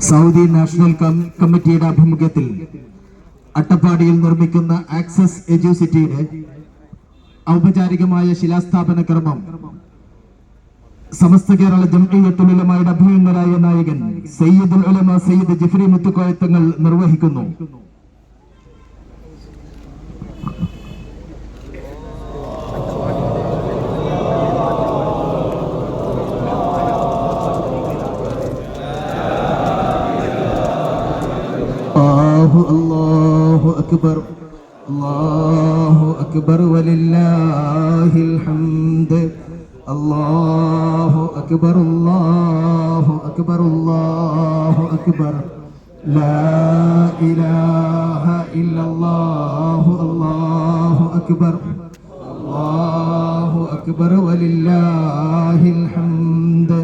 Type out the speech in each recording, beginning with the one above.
Saudi national കമ്മിറ്റിയുടെ ആഭിമുഖ്യത്തിൽ അട്ടപ്പാടിയിൽ നിർമ്മിക്കുന്ന ആക്സസ് എഡ്യൂസിറ്റിയുടെ ഔപചാരികമായ ശിലാസ്ഥാപന കർമ്മം സമസ്ത കേരള ജംഇയ്യത്തുൽ ഉലമായുടെ അഭിനന്ദനായ നായകൻ സയ്യിദുൽ ഉലമ സയ്യിദ് ജിഫ്രി മുത്തുക്കോയ തങ്ങൾ നിർവഹിക്കുന്നു. അല്ലാഹു അക്ബർ അല്ലാഹു അക്ബർ വലില്ലാഹിൽ ഹംദ്. അല്ലാഹു അക്ബർ അല്ലാഹു അക്ബർ അല്ലാഹു അക്ബർ. ലാ ഇലാഹ ഇല്ലല്ലാഹു അല്ലാഹു അക്ബർ അല്ലാഹു അക്ബർ വലില്ലാഹിൽ ഹംദ്.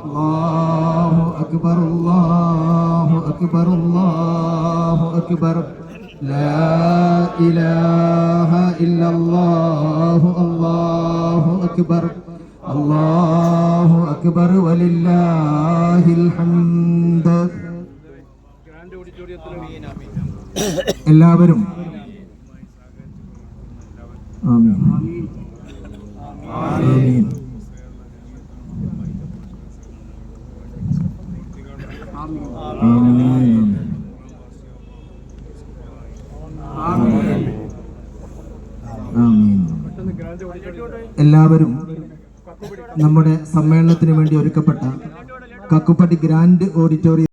അല്ലാഹു അക്ബർ അല്ലാഹു അക്ബർ അല്ലാഹു അക്ബർ. ലാ ഇലാഹ ഇല്ലല്ലാഹു അല്ലാഹു അക്ബർ അല്ലാഹു അക്ബർ വലില്ലാഹിൽ ഹംദ്. എല്ലാവരും ആമീൻ ആമീൻ. എല്ലാവരും നമ്മുടെ സമ്മേളനത്തിന് വേണ്ടി ഒരുക്കപ്പെട്ട കക്കുപ്പടി ഗ്രാൻഡ് ഓഡിറ്റോറിയം